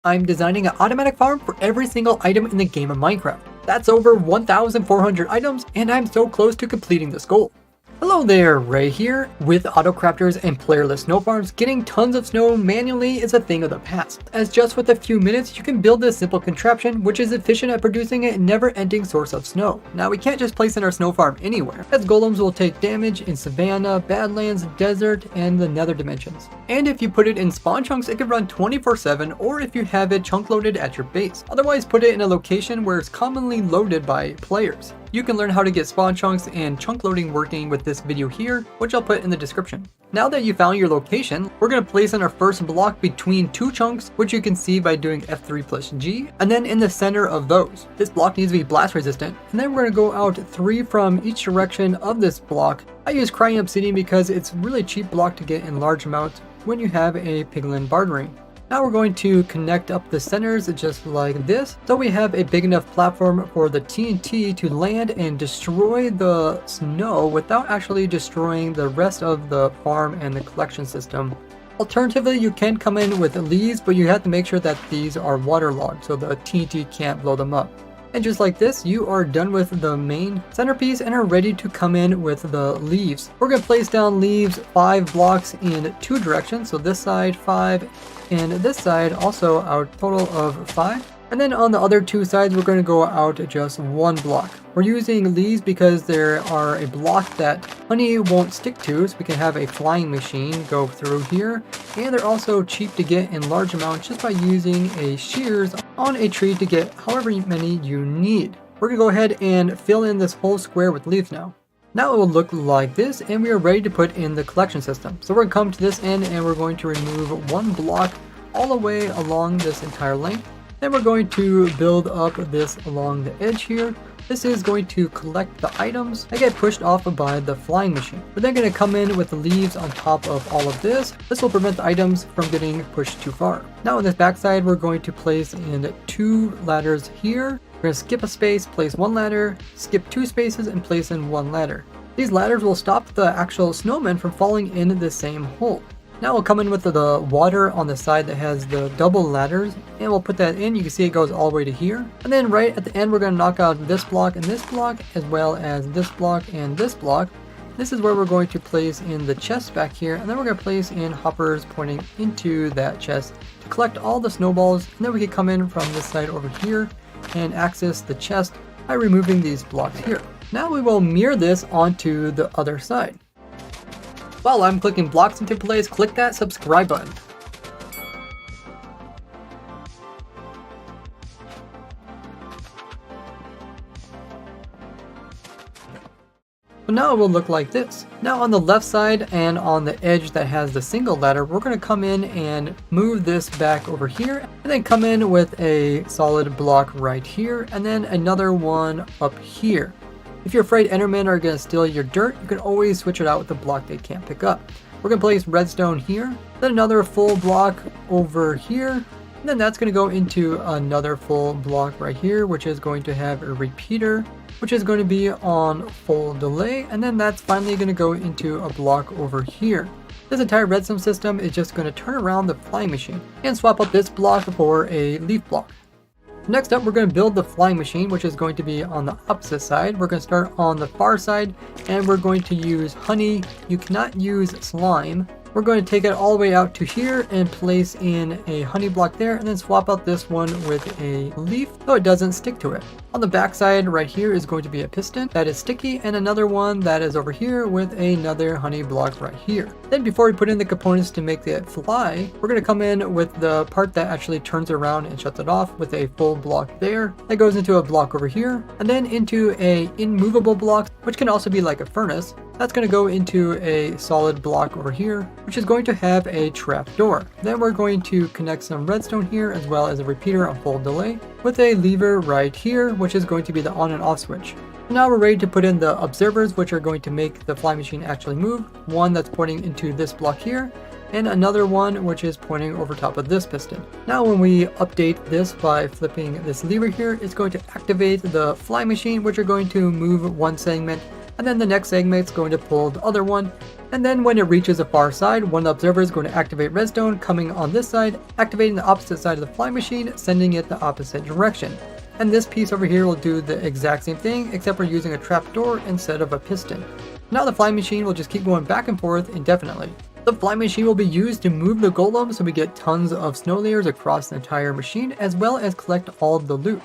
I'm designing an automatic farm for every single item in the game of Minecraft. That's over 1,400 items, and I'm so close to completing this goal. Hello there, Ray here. With auto-crafters and playerless snow farms, getting tons of snow manually is a thing of the past, as just with a few minutes you can build this simple contraption which is efficient at producing a never-ending source of snow. Now we can't just place in our snow farm anywhere, as golems will take damage in savanna, badlands, desert, and the nether dimensions. And if you put it in spawn chunks, it can run 24/7, or if you have it chunk loaded at your base. Otherwise, put it in a location where it's commonly loaded by players. You can learn how to get spawn chunks and chunk loading working with this video here, which I'll put in the description. Now that you found your location, we're going to place in our first block between two chunks, which you can see by doing F3 plus G, and then in the center of those. This block needs to be blast resistant, and then we're going to go out 3 from each direction of this block. I use crying obsidian because it's a really cheap block to get in large amounts when you have a piglin bartering. Now we're going to connect up the centers just like this, so we have a big enough platform for the TNT to land and destroy the snow without actually destroying the rest of the farm and the collection system. Alternatively, you can come in with leaves, but you have to make sure that these are waterlogged so the TNT can't blow them up. And just like this, you are done with the main centerpiece and are ready to come in with the leaves. We're going to place down leaves 5 blocks in 2 directions, so this side 5 and this side also a total of 5. And then on the other 2 sides we're going to go out just 1 block. We're using leaves because there are a block that honey won't stick to, so we can have a flying machine go through here. And they're also cheap to get in large amounts just by using a shears on a tree to get however many you need. We're going to go ahead and fill in this whole square with leaves now. Now it will look like this, and we are ready to put in the collection system. So we're going to come to this end and we're going to remove 1 block all the way along this entire length. Then we're going to build up this along the edge here. This is going to collect the items that get pushed off by the flying machine. We're then going to come in with the leaves on top of all of this. This will prevent the items from getting pushed too far. Now on this backside, we're going to place in 2 ladders here. We're going to skip a space, place 1 ladder, skip 2 spaces, and place in 1 ladder. These ladders will stop the actual snowmen from falling in the same hole. Now we'll come in with the water on the side that has the double ladders, and we'll put that in. You can see it goes all the way to here. And then right at the end, we're going to knock out this block and this block, as well as this block and this block. This is where we're going to place in the chest back here, and then we're going to place in hoppers pointing into that chest to collect all the snowballs. And then we can come in from this side over here and access the chest by removing these blocks here. Now we will mirror this onto the other side. While I'm clicking blocks into place, click that subscribe button. So now it will look like this. Now on the left side and on the edge that has the single ladder, we're going to come in and move this back over here, and then come in with a solid block right here, and then another one up here. If you're afraid Endermen are going to steal your dirt, you can always switch it out with a block they can't pick up. We're going to place redstone here, then another full block over here, and then that's going to go into another full block right here, which is going to have a repeater, which is going to be on full delay, and then that's finally going to go into a block over here. This entire redstone system is just going to turn around the flying machine and swap out this block for a leaf block. Next up, we're going to build the flying machine, which is going to be on the opposite side. We're going to start on the far side, and we're going to use honey. You cannot use slime. We're going to take it all the way out to here and place in a honey block there, and then swap out this one with a leaf so it doesn't stick to it. On the back side right here is going to be a piston that is sticky, and another one that is over here with another honey block right here. Then before we put in the components to make it fly, we're going to come in with the part that actually turns around and shuts it off with a full block there. That goes into a block over here, and then into a immovable block, which can also be like a furnace. That's going to go into a solid block over here, which is going to have a trap door. Then we're going to connect some redstone here, as well as a repeater on full delay, with a lever right here, which is going to be the on and off switch. Now we're ready to put in the observers, which are going to make the flying machine actually move. One that's pointing into this block here, and another one which is pointing over top of this piston. Now when we update this by flipping this lever here, it's going to activate the flying machine, which are going to move one segment, and then the next segment is going to pull the other one, And then when it reaches the far side, one of the observers is going to activate redstone coming on this side, activating the opposite side of the fly machine, sending it the opposite direction. And this piece over here will do the exact same thing, except we're using a trapdoor instead of a piston. Now the fly machine will just keep going back and forth indefinitely. The fly machine will be used to move the golem so we get tons of snow layers across the entire machine, as well as collect all of the loot.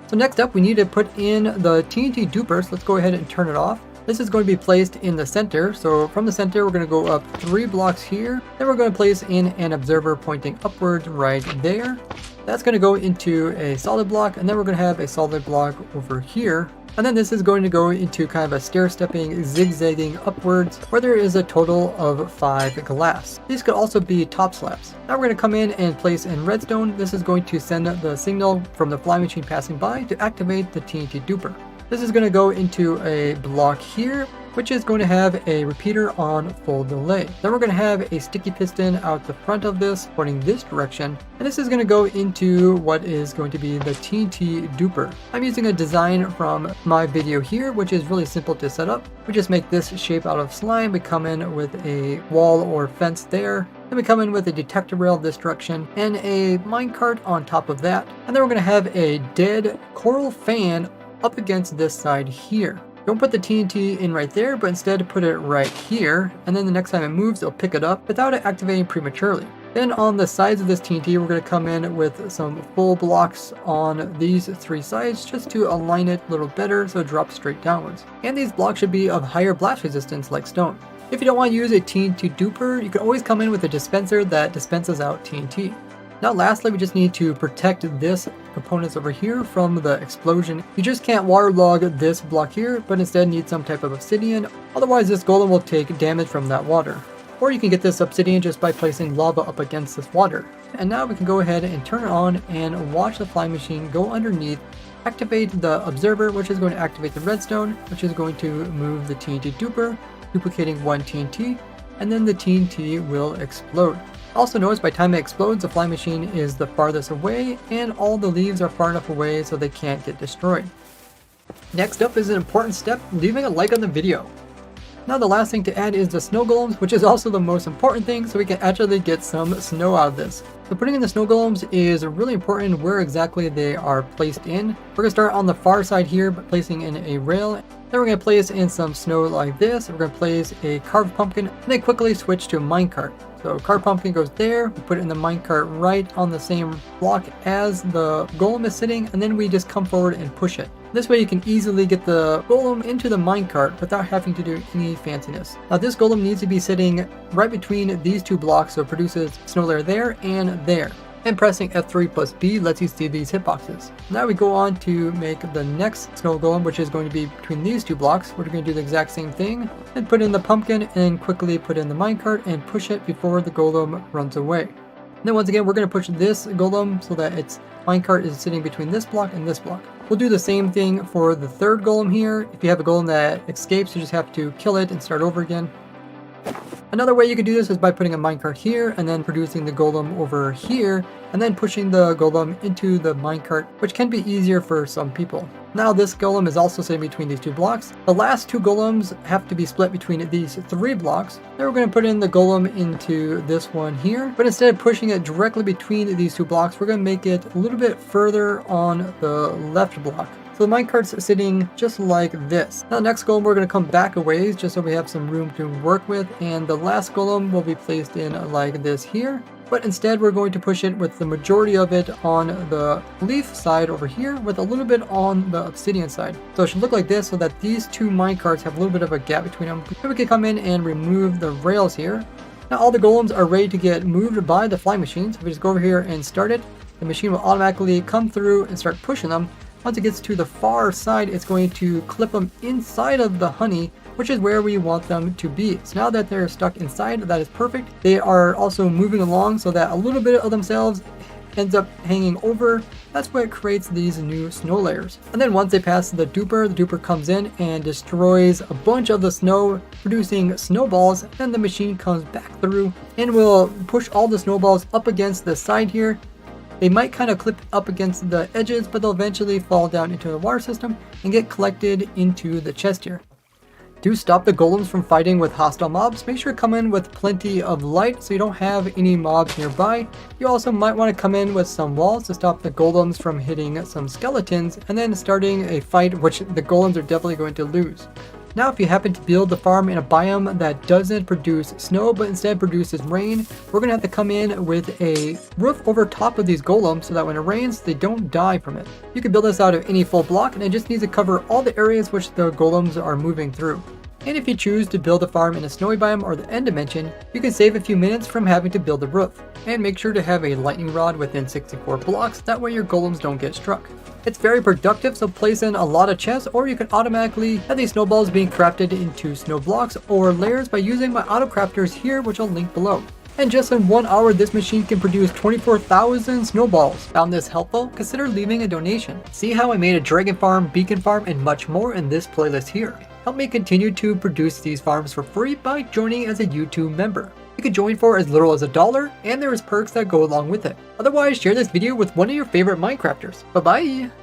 So next up, we need to put in the TNT duper, so let's go ahead and turn it off. This is going to be placed in the center, so from the center we're going to go up 3 blocks here, then we're going to place in an observer pointing upwards right there. That's going to go into a solid block, and then we're going to have a solid block over here. And then this is going to go into kind of a stair-stepping, zigzagging upwards, where there is a total of 5 glass. These could also be top slabs. Now we're going to come in and place in redstone. This is going to send the signal from the fly machine passing by to activate the TNT duper. This is going to go into a block here, which is going to have a repeater on full delay. Then we're going to have a sticky piston out the front of this, pointing this direction, and this is going to go into what is going to be the TNT duper. I'm using a design from my video here, which is really simple to set up. We just make this shape out of slime, we come in with a wall or fence there, then we come in with a detector rail this direction, and a minecart on top of that, and then we're going to have a dead coral fan up against this side here. Don't put the TNT in right there, but instead put it right here, and then the next time it moves, it'll pick it up without it activating prematurely. Then on the sides of this TNT, we're going to come in with some full blocks on these 3 sides just to align it a little better so it drops straight downwards. And these blocks should be of higher blast resistance like stone. If you don't want to use a TNT duper, you can always come in with a dispenser that dispenses out TNT. Now lastly, we just need to protect this components over here from the explosion. You just can't waterlog this block here, but instead need some type of obsidian, otherwise this golem will take damage from that water. Or you can get this obsidian just by placing lava up against this water. And now we can go ahead and turn it on and watch the fly machine go underneath, activate the observer, which is going to activate the redstone, which is going to move the TNT duper, duplicating 1 TNT, and then the TNT will explode. Also notice by the time it explodes, the fly machine is the farthest away, and all the leaves are far enough away so they can't get destroyed. Next up is an important step, leaving a like on the video. Now the last thing to add is the snow golems, which is also the most important thing, so we can actually get some snow out of this. So putting in the snow golems is really important where exactly they are placed in. We're going to start on the far side here, but placing in a rail. Then we're going to place in some snow like this. We're going to place a carved pumpkin, and then quickly switch to a minecart. So carved pumpkin goes there, we put it in the minecart right on the same block as the golem is sitting, and then we just come forward and push it. This way you can easily get the golem into the minecart without having to do any fanciness. Now this golem needs to be sitting right between these 2 blocks, so it produces snow layer there and there. And pressing F3 plus B lets you see these hitboxes. Now we go on to make the next snow golem, which is going to be between these 2 blocks. We're going to do the exact same thing and put in the pumpkin and quickly put in the minecart and push it before the golem runs away. And then once again, we're going to push this golem so that its minecart is sitting between this block and this block. We'll do the same thing for the 3rd golem here. If you have a golem that escapes, you just have to kill it and start over again. Another way you could do this is by putting a minecart here and then producing the golem over here and then pushing the golem into the minecart, which can be easier for some people. Now this golem is also sitting between these 2 blocks. The last 2 golems have to be split between these 3 blocks. Then we're going to put in the golem into this one here, but instead of pushing it directly between these 2 blocks, we're going to make it a little bit further on the left block. So the minecart's sitting just like this. Now the next golem we're going to come back a ways just so we have some room to work with, and the last golem will be placed in like this here. But instead we're going to push it with the majority of it on the leaf side over here with a little bit on the obsidian side. So it should look like this so that these 2 minecarts have a little bit of a gap between them. Then we can come in and remove the rails here. Now all the golems are ready to get moved by the fly machine. So if we just go over here and start it, the machine will automatically come through and start pushing them. Once it gets to the far side, it's going to clip them inside of the honey, which is where we want them to be. So now that they're stuck inside, that is perfect. They are also moving along so that a little bit of themselves ends up hanging over. That's what creates these new snow layers. And then once they pass the duper comes in and destroys a bunch of the snow, producing snowballs, and the machine comes back through and will push all the snowballs up against the side here. They might kind of clip up against the edges, but they'll eventually fall down into the water system and get collected into the chest here. To stop the golems from fighting with hostile mobs, make sure to come in with plenty of light so you don't have any mobs nearby. You also might want to come in with some walls to stop the golems from hitting some skeletons and then starting a fight which the golems are definitely going to lose. Now if you happen to build the farm in a biome that doesn't produce snow but instead produces rain, we're going to have to come in with a roof over top of these golems so that when it rains they don't die from it. You can build this out of any full block and it just needs to cover all the areas which the golems are moving through. And if you choose to build a farm in a snowy biome or the end dimension, you can save a few minutes from having to build the roof. And make sure to have a lightning rod within 64 blocks, that way your golems don't get struck. It's very productive, so place in a lot of chests, or you can automatically have these snowballs being crafted into snow blocks or layers by using my auto crafters here, which I'll link below. And just in 1 hour, this machine can produce 24,000 snowballs. Found this helpful? Consider leaving a donation. See how I made a dragon farm, beacon farm, and much more in this playlist here. Help me continue to produce these farms for free by joining as a YouTube member. You can join for as little as $1, and there is perks that go along with it. Otherwise, share this video with one of your favorite Minecrafters. Bye bye!